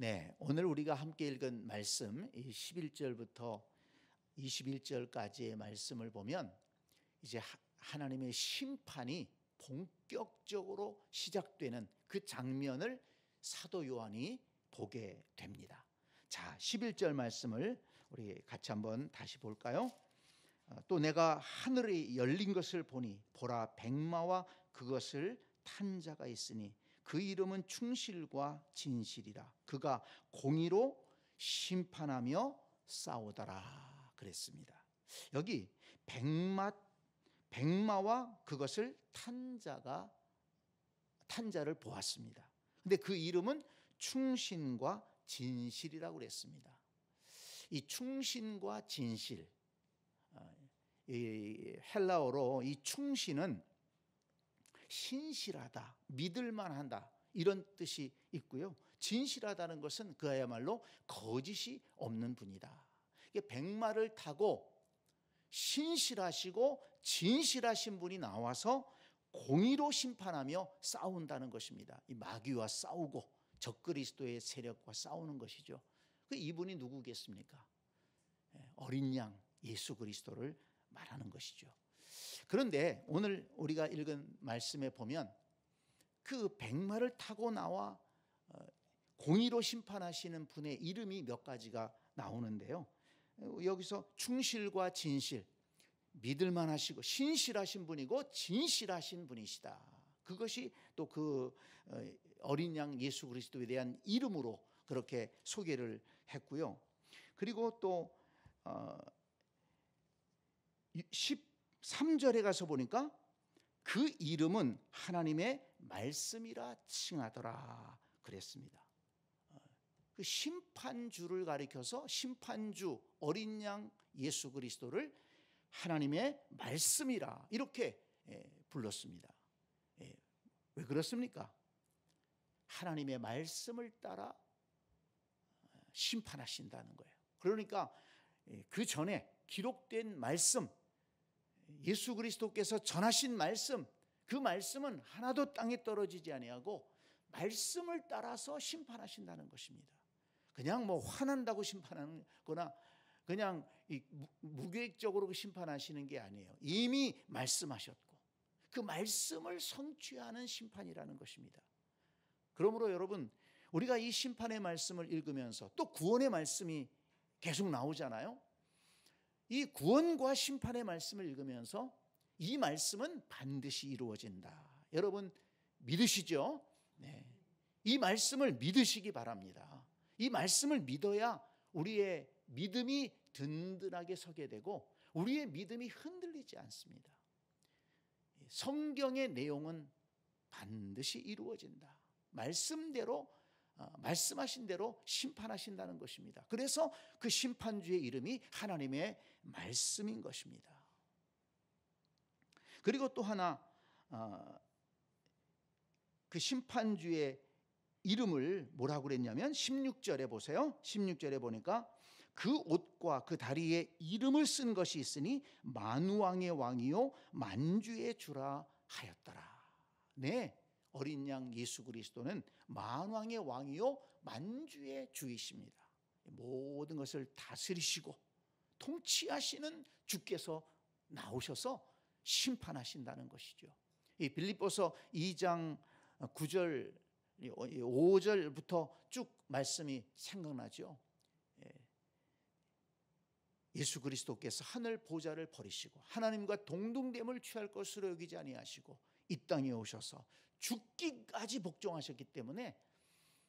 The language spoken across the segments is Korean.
네, 오늘 우리가 함께 읽은 말씀, 이 11절부터 21절까지의 말씀을 보면 이제 하나님의 심판이 본격적으로 시작되는 그 장면을 사도 요한이 보게 됩니다. 자, 11절 말씀을 우리 같이 한번 다시 볼까요? 또 내가 하늘이 열린 것을 보니 보라, 백마와 그것을 탄 자가 있으니 그 이름은 충실과 진실이라. 그가 공의로 심판하며 싸우더라 그랬습니다. 여기 백마와 그것을 탄 자를 보았습니다. 근데 그 이름은 충신과 진실이라고 그랬습니다. 이 충신과 진실, 이 헬라어로 이 충신은 신실하다, 믿을만하다 이런 뜻이 있고요. 진실하다는 것은 그야말로 거짓이 없는 분이다. 백마를 타고 신실하시고 진실하신 분이 나와서 공의로 심판하며 싸운다는 것입니다. 이 마귀와 싸우고 적그리스도의 세력과 싸우는 것이죠. 이분이 누구겠습니까? 어린 양 예수 그리스도를 말하는 것이죠. 그런데 오늘 우리가 읽은 말씀에 보면 그 백마를 타고 나와 공의로 심판하시는 분의 이름이 몇 가지가 나오는데요. 여기서 충실과 진실, 믿을만하시고 신실하신 분이고 진실하신 분이시다. 그것이 또 그 어린 양 예수 그리스도에 대한 이름으로 그렇게 소개를 했고요. 그리고 또 13절에 가서 보니까 그 이름은 하나님의 말씀이라 칭하더라 그랬습니다. 그 심판주를 가리켜서 심판주 어린 양 예수 그리스도를 하나님의 말씀이라 이렇게 불렀습니다. 왜 그렇습니까? 하나님의 말씀을 따라 심판하신다는 거예요. 그러니까 그 전에 기록된 말씀, 예수 그리스도께서 전하신 말씀, 그 말씀은 하나도 땅에 떨어지지 아니하고 말씀을 따라서 심판하신다는 것입니다. 그냥 화난다고 심판하는 거나 그냥 무계획적으로 심판하시는 게 아니에요. 이미 말씀하셨고 그 말씀을 성취하는 심판이라는 것입니다. 그러므로 여러분, 우리가 이 심판의 말씀을 읽으면서 또 구원의 말씀이 계속 나오잖아요. 이 구원과 심판의 말씀을 읽으면서 이 말씀은 반드시 이루어진다. 여러분 믿으시죠? 네. 이 말씀을 믿으시기 바랍니다. 이 말씀을 믿어야 우리의 믿음이 든든하게 서게 되고 우리의 믿음이 흔들리지 않습니다. 성경의 내용은 반드시 이루어진다. 말씀대로 말씀하신 대로 심판하신다는 것입니다. 그래서 그 심판주의 이름이 하나님의 말씀인 것입니다. 그리고 또 하나 그 심판주의 이름을 뭐라고 그랬냐면 16절에 보세요. 16절에 보니까 그 옷과 그 다리에 이름을 쓴 것이 있으니 만왕의 왕이요 만주의 주라 하였더라. 네, 어린 양 예수 그리스도는 만왕의 왕이요 만주의 주이십니다. 모든 것을 다스리시고 통치하시는 주께서 나오셔서 심판하신다는 것이죠. 이 빌립보서 2장 9절 5절부터 쭉 말씀이 생각나죠. 예수 그리스도께서 하늘 보좌를 버리시고 하나님과 동등됨을 취할 것으로 여기지 아니하시고 이 땅에 오셔서 죽기까지 복종하셨기 때문에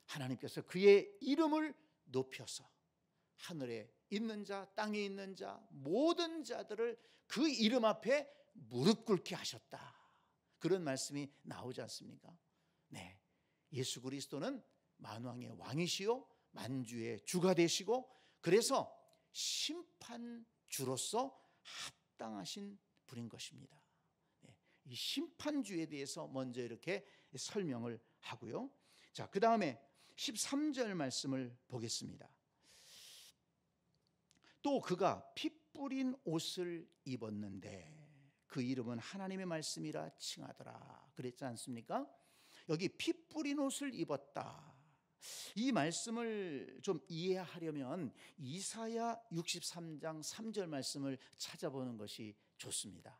하나님께서 그의 이름을 높여서 하늘에 있는 자, 땅에 있는 자, 모든 자들을 그 이름 앞에 무릎 꿇게 하셨다. 그런 말씀이 나오지 않습니까? 네, 예수 그리스도는 만왕의 왕이시요 만주의 주가 되시고 그래서 심판주로서 합당하신 분인 것입니다. 이 심판주에 대해서 먼저 이렇게 설명을 하고요. 자, 그 다음에 13절 말씀을 보겠습니다. 또 그가 피 뿌린 옷을 입었는데 그 이름은 하나님의 말씀이라 칭하더라 그랬지 않습니까? 여기 피 뿌린 옷을 입었다. 이 말씀을 좀 이해하려면 이사야 63장 3절 말씀을 찾아보는 것이 좋습니다.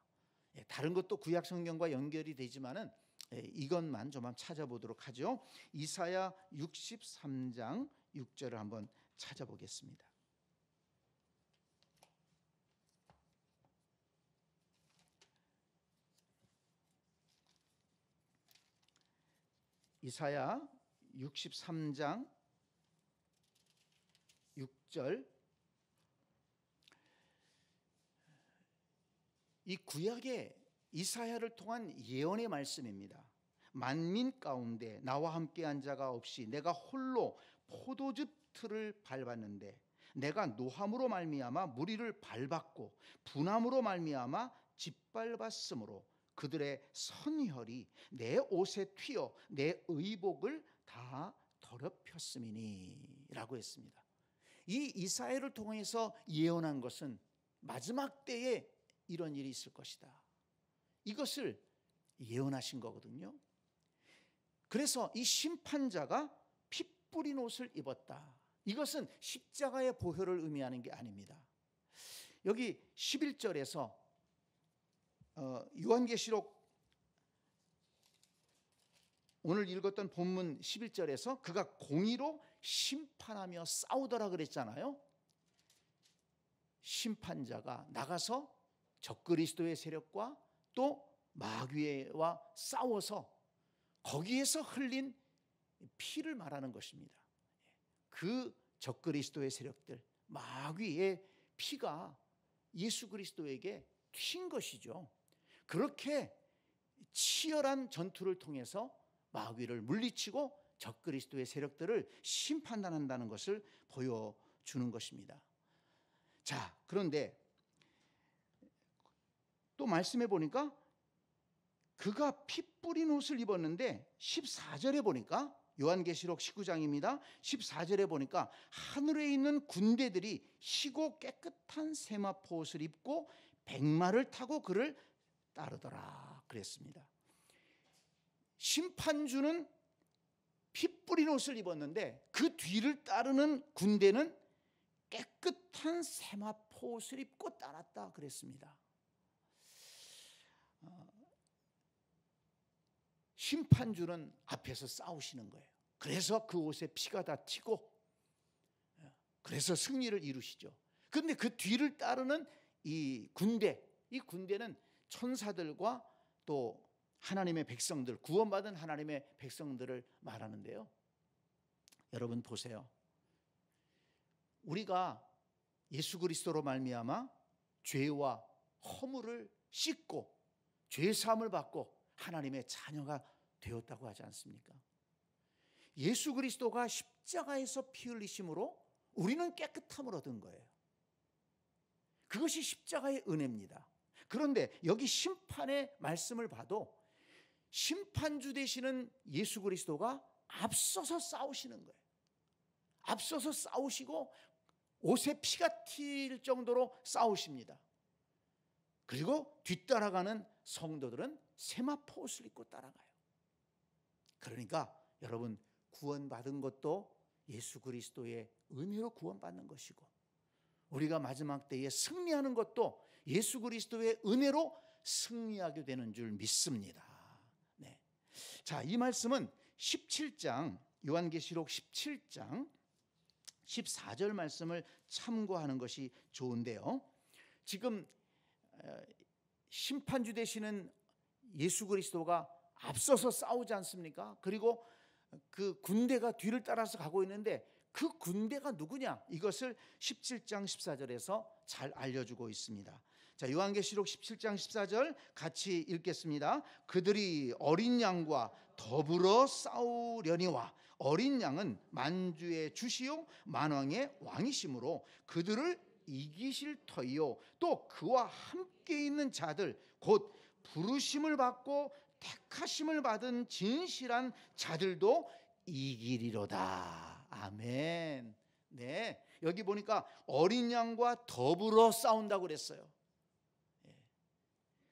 다른 것도 구약 성경과 연결이 되지만은 이것만 좀 한번 찾아보도록 하죠. 이사야 63장 6절을 한번 찾아보겠습니다. 이사야 63장 6절. 이 구약의 이사야를 통한 예언의 말씀입니다. 만민 가운데 나와 함께한 자가 없이 내가 홀로 포도즙 틀을 밟았는데 내가 노함으로 말미암아 무리를 밟았고 분함으로 말미암아 짓밟았으므로 그들의 선혈이 내 옷에 튀어 내 의복을 다 더럽혔음이니 라고 했습니다. 이 이사야를 통해서 예언한 것은 마지막 때에 이런 일이 있을 것이다, 이것을 예언하신 거거든요. 그래서 이 심판자가 피 뿌린 옷을 입었다, 이것은 십자가의 보혈을 의미하는 게 아닙니다. 여기 11절에서 요한계시록 오늘 읽었던 본문 11절에서 그가 공의로 심판하며 싸우더라 그랬잖아요. 심판자가 나가서 적그리스도의 세력과 또 마귀와 싸워서 거기에서 흘린 피를 말하는 것입니다. 그 적그리스도의 세력들, 마귀의 피가 예수 그리스도에게 튄 것이죠. 그렇게 치열한 전투를 통해서 마귀를 물리치고 적그리스도의 세력들을 심판한다는 것을 보여주는 것입니다. 자, 그런데 또 말씀해 보니까 그가 피 뿌린 옷을 입었는데 14절에 보니까, 요한계시록 19장입니다. 14절에 보니까 하늘에 있는 군대들이 희고 깨끗한 세마포 옷을 입고 백마를 타고 그를 따르더라 그랬습니다. 심판주는 피 뿌린 옷을 입었는데 그 뒤를 따르는 군대는 깨끗한 세마포 옷을 입고 따랐다 그랬습니다. 심판주는 앞에서 싸우시는 거예요. 그래서 그 옷에 피가 다 튀고, 그래서 승리를 이루시죠. 그런데 그 뒤를 따르는 이 군대는 천사들과 또 하나님의 백성들, 구원받은 하나님의 백성들을 말하는데요. 여러분 보세요. 우리가 예수 그리스도로 말미암아 죄와 허물을 씻고 죄 사함을 받고 하나님의 자녀가 되었다고 하지 않습니까? 예수 그리스도가 십자가에서 피 흘리심으로 우리는 깨끗함을 얻은 거예요. 그것이 십자가의 은혜입니다. 그런데 여기 심판의 말씀을 봐도 심판주 되시는 예수 그리스도가 앞서서 싸우시는 거예요. 앞서서 싸우시고 옷에 피가 튈 정도로 싸우십니다. 그리고 뒤따라가는 성도들은 세마포 옷을 입고 따라가요. 그러니까 여러분, 구원받은 것도 예수 그리스도의 은혜로 구원받는 것이고, 우리가 마지막 때에 승리하는 것도 예수 그리스도의 은혜로 승리하게 되는 줄 믿습니다. 네. 자, 이 말씀은 17장, 요한계시록 17장 14절 말씀을 참고하는 것이 좋은데요. 지금 심판주 되시는 예수 그리스도가 앞서서 싸우지 않습니까? 그리고 그 군대가 뒤를 따라서 가고 있는데 그 군대가 누구냐? 이것을 17장 14절에서 잘 알려주고 있습니다. 자, 요한계시록 17장 14절 같이 읽겠습니다. 그들이 어린 양과 더불어 싸우려니와 어린 양은 만주의 주시요 만왕의 왕이심으로 그들을 이기실 터이요 또 그와 함께 있는 자들 곧 부르심을 받고 택하심을 받은 진실한 자들도 이기리로다. 아멘. 네, 여기 보니까 어린 양과 더불어 싸운다고 그랬어요.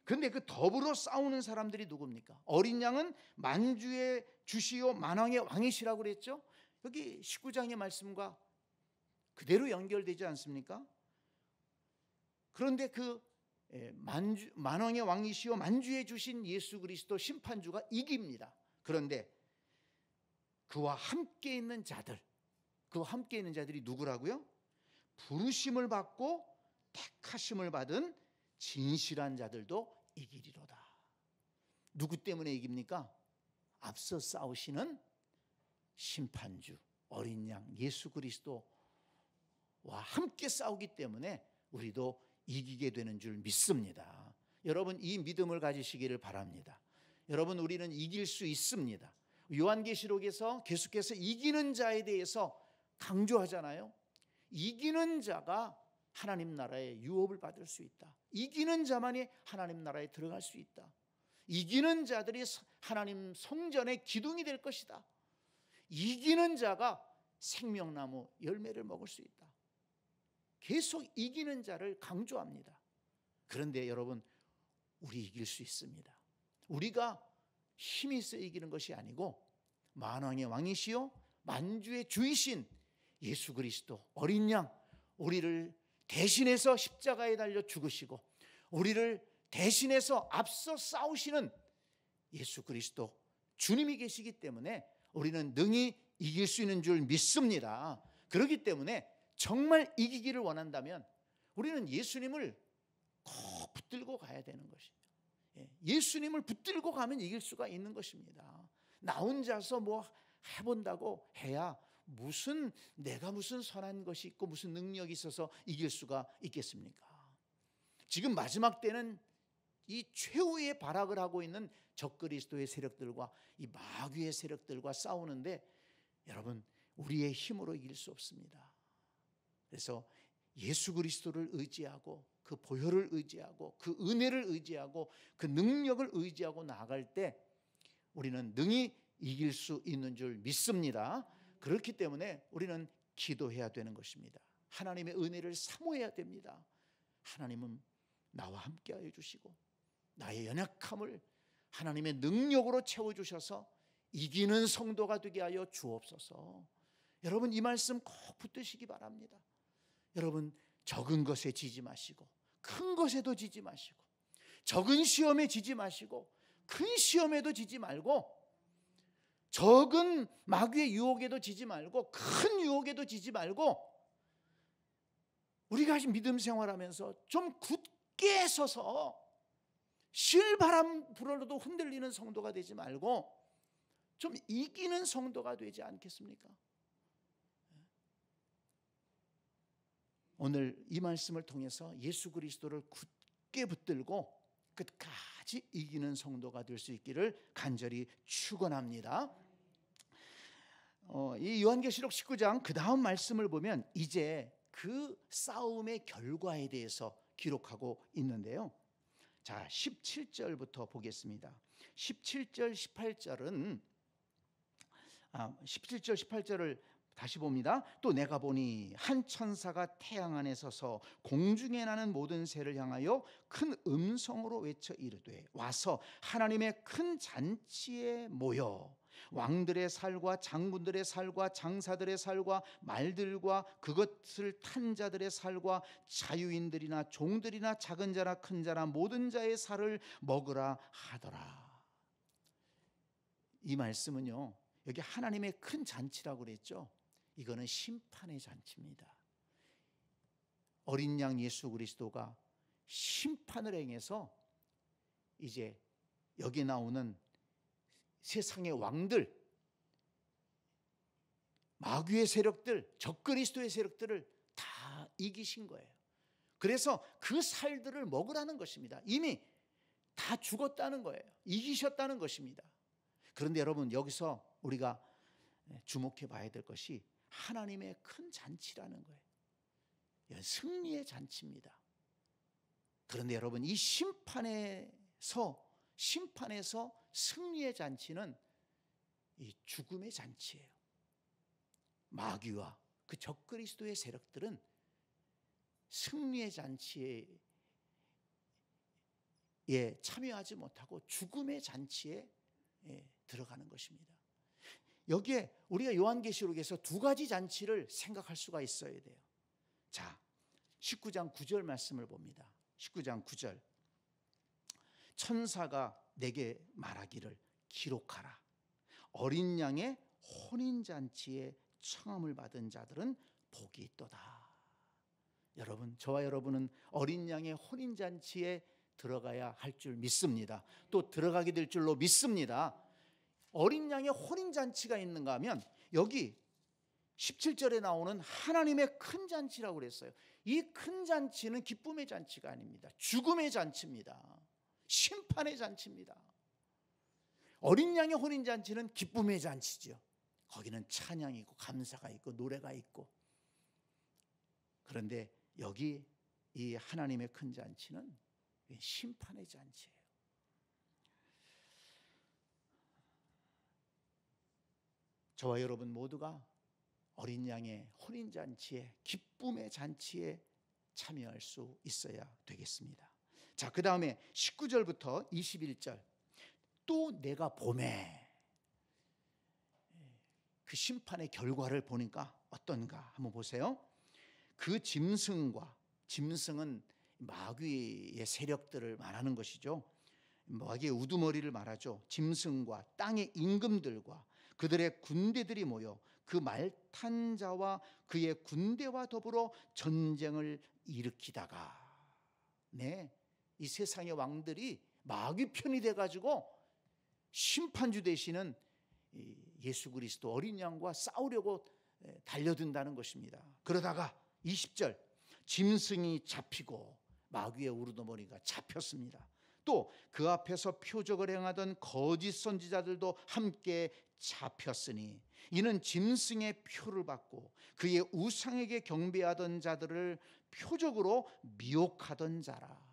그런데 그 더불어 싸우는 사람들이 누굽니까? 어린 양은 만주의 주시요 만왕의 왕이시라고 그랬죠. 여기 19장의 말씀과 그대로 연결되지 않습니까? 그런데 그 만왕의 왕이시요 만주에 주신 예수 그리스도 심판주가 이깁니다. 그런데 그와 함께 있는 자들이 누구라고요? 부르심을 받고 택하심을 받은 진실한 자들도 이기리로다. 누구 때문에 이깁니까? 앞서 싸우시는 심판주 어린 양 예수 그리스도와 함께 싸우기 때문에 우리도 이기게 되는 줄 믿습니다. 여러분, 이 믿음을 가지시기를 바랍니다. 여러분, 우리는 이길 수 있습니다. 요한계시록에서 계속해서 이기는 자에 대해서 강조하잖아요. 이기는 자가 하나님 나라의 유업을 받을 수 있다. 이기는 자만이 하나님 나라에 들어갈 수 있다. 이기는 자들이 하나님 성전의 기둥이 될 것이다. 이기는 자가 생명나무 열매를 먹을 수 있다. 계속 이기는 자를 강조합니다. 그런데 여러분, 우리 이길 수 있습니다. 우리가 힘이 있어 이기는 것이 아니고 만왕의 왕이시요 만주의 주이신 예수 그리스도 어린 양, 우리를 대신해서 십자가에 달려 죽으시고 우리를 대신해서 앞서 싸우시는 예수 그리스도 주님이 계시기 때문에 우리는 능히 이길 수 있는 줄 믿습니다. 그렇기 때문에 정말 이기기를 원한다면 우리는 예수님을 꼭 붙들고 가야 되는 것이죠. 예수님을 붙들고 가면 이길 수가 있는 것입니다. 나 혼자서 뭐 해본다고 해야 내가 무슨 선한 것이 있고 무슨 능력이 있어서 이길 수가 있겠습니까? 지금 마지막 때는 이 최후의 발악을 하고 있는 적그리스도의 세력들과 이 마귀의 세력들과 싸우는데 여러분, 우리의 힘으로 이길 수 없습니다. 그래서 예수 그리스도를 의지하고 그 보혈을 의지하고 그 은혜를 의지하고 그 능력을 의지하고 나아갈 때 우리는 능히 이길 수 있는 줄 믿습니다. 그렇기 때문에 우리는 기도해야 되는 것입니다. 하나님의 은혜를 사모해야 됩니다. 하나님은 나와 함께하여 주시고 나의 연약함을 하나님의 능력으로 채워주셔서 이기는 성도가 되게 하여 주옵소서. 여러분, 이 말씀 꼭 붙드시기 바랍니다. 여러분, 적은 것에 지지 마시고 큰 것에도 지지 마시고 적은 시험에 지지 마시고 큰 시험에도 지지 말고 적은 마귀의 유혹에도 지지 말고 큰 유혹에도 지지 말고 우리가 믿음 생활하면서 좀 굳게 서서 실바람 불어도 흔들리는 성도가 되지 말고 좀 이기는 성도가 되지 않겠습니까? 오늘 이 말씀을 통해서 예수 그리스도를 굳게 붙들고 끝까지 이기는 성도가 될 수 있기를 간절히 축원합니다. 이 요한계시록 19장 그 다음 말씀을 보면 이제 그 싸움의 결과에 대해서 기록하고 있는데요. 자, 17절부터 보겠습니다. 17절 18절을 다시 봅니다. 또 내가 보니 한 천사가 태양 안에 서서 공중에 나는 모든 새를 향하여 큰 음성으로 외쳐 이르되 와서 하나님의 큰 잔치에 모여 왕들의 살과 장군들의 살과 장사들의 살과 말들과 그것을 탄 자들의 살과 자유인들이나 종들이나 작은 자나 큰 자나 모든 자의 살을 먹으라 하더라. 이 말씀은요, 여기 하나님의 큰 잔치라고 그랬죠. 이거는 심판의 잔치입니다. 어린 양 예수 그리스도가 심판을 행해서 이제 여기 나오는 세상의 왕들, 마귀의 세력들, 적그리스도의 세력들을 다 이기신 거예요. 그래서 그 살들을 먹으라는 것입니다. 이미 다 죽었다는 거예요. 이기셨다는 것입니다. 그런데 여러분, 여기서 우리가 주목해 봐야 될 것이 하나님의 큰 잔치라는 거예요. 이건 승리의 잔치입니다. 그런데 여러분, 이 심판에서 승리의 잔치는 이 죽음의 잔치예요. 마귀와 그 적그리스도의 세력들은 승리의 잔치에 참여하지 못하고 죽음의 잔치에 들어가는 것입니다. 여기에 우리가 요한계시록에서 두 가지 잔치를 생각할 수가 있어야 돼요. 자, 19장 9절 말씀을 봅니다. 19장 9절. 천사가 내게 말하기를 기록하라. 어린 양의 혼인잔치에 청함을 받은 자들은 복이 있도다. 여러분, 저와 여러분은 어린 양의 혼인잔치에 들어가야 할 줄 믿습니다. 또 들어가게 될 줄로 믿습니다. 어린 양의 혼인잔치가 있는가 하면 여기 17절에 나오는 하나님의 큰 잔치라고 그랬어요. 이 큰 잔치는 기쁨의 잔치가 아닙니다. 죽음의 잔치입니다. 심판의 잔치입니다. 어린 양의 혼인잔치는 기쁨의 잔치죠. 거기는 찬양이 있고 감사가 있고 노래가 있고. 그런데 여기 이 하나님의 큰 잔치는 심판의 잔치예요. 저와 여러분 모두가 어린 양의 혼인잔치에, 기쁨의 잔치에 참여할 수 있어야 되겠습니다. 자, 그 다음에 19절부터 21절. 또 내가 보매. 그 심판의 결과를 보니까 어떤가 한번 보세요. 그 짐승과, 짐승은 마귀의 세력들을 말하는 것이죠. 마귀의 우두머리를 말하죠. 짐승과 땅의 임금들과 그들의 군대들이 모여 그 말탄 자와 그의 군대와 더불어 전쟁을 일으키다가, 이 세상의 왕들이 마귀 편이 돼가지고 심판주 되시는 예수 그리스도 어린 양과 싸우려고 달려든다는 것입니다. 그러다가 20절, 짐승이 잡히고 마귀의 우르더머리가 잡혔습니다. 또 그 앞에서 표적을 행하던 거짓 선지자들도 함께 잡혔으니 이는 짐승의 표를 받고 그의 우상에게 경배하던 자들을 표적으로 미혹하던 자라.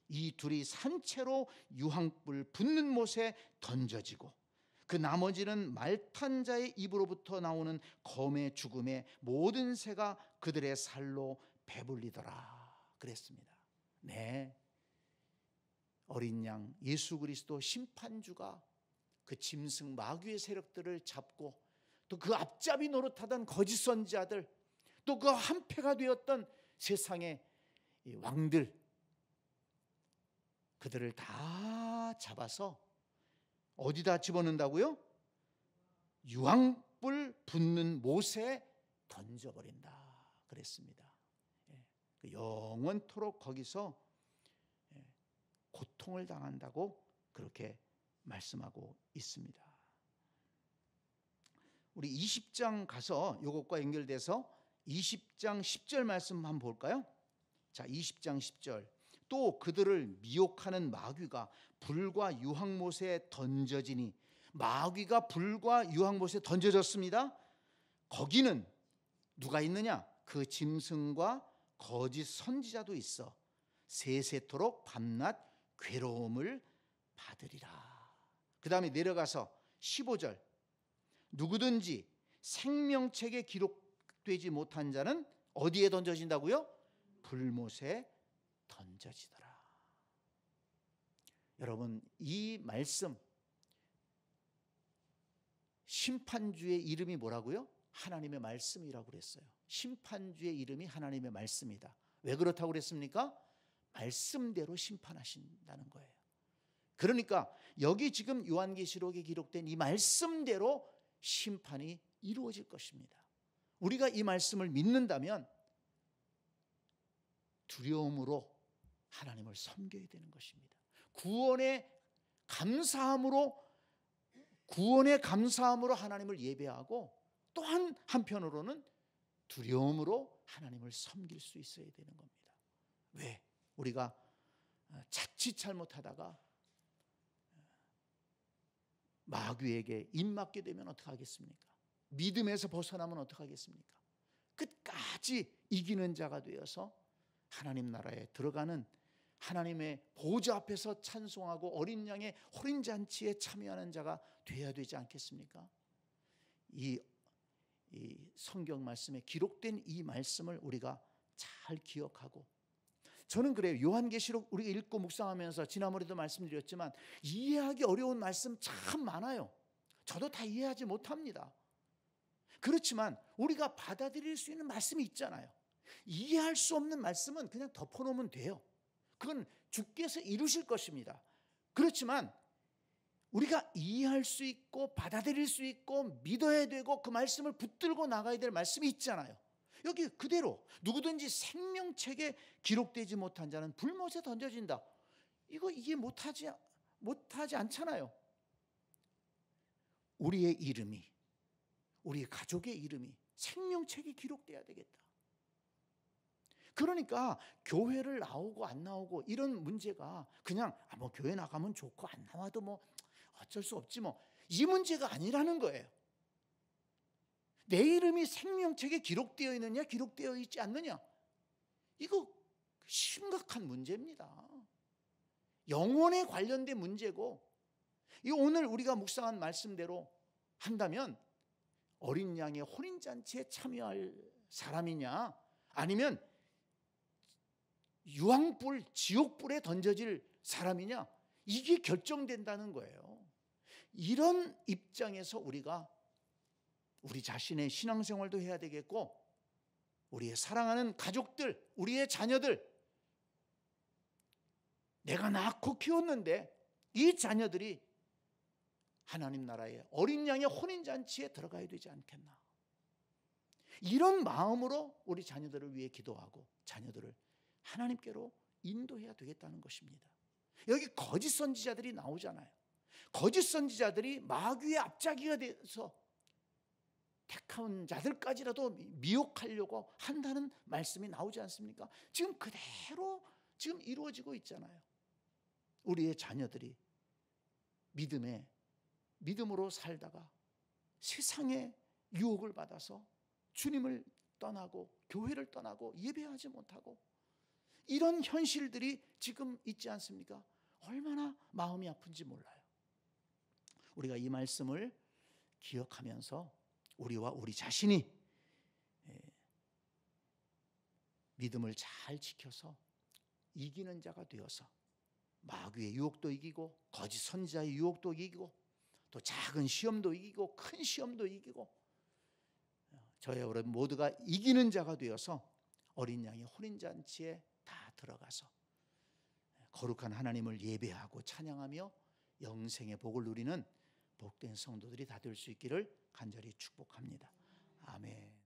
이 둘이 산채로 유황불 붙는 못에 던져지고 그 나머지는 말탄 자의 입으로부터 나오는 검의 죽음에 모든 새가 그들의 살로 배불리더라 그랬습니다. 어린 양 예수 그리스도 심판주가 그 짐승 마귀의 세력들을 잡고 또 그 앞잡이 노릇하던 거짓 선지자들, 또 그 한패가 되었던 세상의 왕들, 그들을 다 잡아서 어디다 집어넣는다고요? 유황불 붙는 못에 던져버린다 그랬습니다. 영원토록 거기서 고통을 당한다고 그렇게 말씀하고 있습니다. 우리 20장 가서 이것과 연결돼서 20장 10절 말씀 한번 볼까요? 자, 20장 10절. 또 그들을 미혹하는 마귀가 불과 유황못에 던져지니, 마귀가 불과 유황못에 던져졌습니다. 거기는 누가 있느냐? 그 짐승과 거짓 선지자도 있어 세세토록 밤낮 괴로움을 받으리라. 그 다음에 내려가서 15절. 누구든지 생명책에 기록되지 못한 자는 어디에 던져진다고요? 불못에 던져지더라. 여러분, 이 말씀, 심판주의 이름이 뭐라고요? 하나님의 말씀이라고 그랬어요. 심판주의 이름이 하나님의 말씀이다. 왜 그렇다고 그랬습니까? 말씀대로 심판하신다는 거예요. 그러니까 여기 지금 요한계시록에 기록된 이 말씀대로 심판이 이루어질 것입니다. 우리가 이 말씀을 믿는다면 두려움으로 하나님을 섬겨야 되는 것입니다. 구원의 감사함으로 하나님을 예배하고, 또한 한편으로는 두려움으로 하나님을 섬길 수 있어야 되는 겁니다. 왜? 우리가 자칫 잘못하다가 마귀에게 입맞게 되면 어떡하겠습니까? 믿음에서 벗어나면 어떡하겠습니까? 끝까지 이기는 자가 되어서 하나님 나라에 들어가는, 하나님의 보좌 앞에서 찬송하고 어린 양의 혼인잔치에 참여하는 자가 되어야 되지 않겠습니까? 이 성경 말씀에 기록된 이 말씀을 우리가 잘 기억하고, 저는 그래요. 요한계시록 우리가 읽고 묵상하면서 지난번에도 말씀드렸지만 이해하기 어려운 말씀 참 많아요. 저도 다 이해하지 못합니다. 그렇지만 우리가 받아들일 수 있는 말씀이 있잖아요. 이해할 수 없는 말씀은 그냥 덮어놓으면 돼요. 그건 주께서 이루실 것입니다. 그렇지만 우리가 이해할 수 있고 받아들일 수 있고 믿어야 되고 그 말씀을 붙들고 나가야 될 말씀이 있잖아요. 여기 그대로 누구든지 생명책에 기록되지 못한 자는 불못에 던져진다. 이거 이해 못하지 않잖아요. 우리의 이름이, 우리 가족의 이름이 생명책에 기록돼야 되겠다. 그러니까 교회를 나오고 안 나오고 이런 문제가 그냥 뭐 교회 나가면 좋고 안 나와도 뭐 어쩔 수 없지 뭐, 이 문제가 아니라는 거예요. 내 이름이 생명책에 기록되어 있느냐 기록되어 있지 않느냐, 이거 심각한 문제입니다. 영혼에 관련된 문제고, 이 오늘 우리가 묵상한 말씀대로 한다면 어린 양의 혼인잔치에 참여할 사람이냐 아니면 유황불, 지옥불에 던져질 사람이냐, 이게 결정된다는 거예요. 이런 입장에서 우리가 우리 자신의 신앙생활도 해야 되겠고, 우리의 사랑하는 가족들, 우리의 자녀들, 내가 낳고 키웠는데 이 자녀들이 하나님 나라의 어린 양의 혼인잔치에 들어가야 되지 않겠나. 이런 마음으로 우리 자녀들을 위해 기도하고 자녀들을 하나님께로 인도해야 되겠다는 것입니다. 여기 거짓 선지자들이 나오잖아요. 거짓 선지자들이 마귀의 앞잡이가 돼서 택한 자들까지라도 미혹하려고 한다는 말씀이 나오지 않습니까? 지금 그대로 지금 이루어지고 있잖아요. 우리의 자녀들이 믿음으로 살다가 세상의 유혹을 받아서 주님을 떠나고 교회를 떠나고 예배하지 못하고 이런 현실들이 지금 있지 않습니까? 얼마나 마음이 아픈지 몰라요. 우리가 이 말씀을 기억하면서 우리와 우리 자신이 믿음을 잘 지켜서 이기는 자가 되어서 마귀의 유혹도 이기고 거짓 선지자의 유혹도 이기고 또 작은 시험도 이기고 큰 시험도 이기고 저희 여러분 모두가 이기는 자가 되어서 어린 양의 혼인잔치에 다 들어가서 거룩한 하나님을 예배하고 찬양하며 영생의 복을 누리는 복된 성도들이 다 될 수 있기를 간절히 축복합니다. 아멘.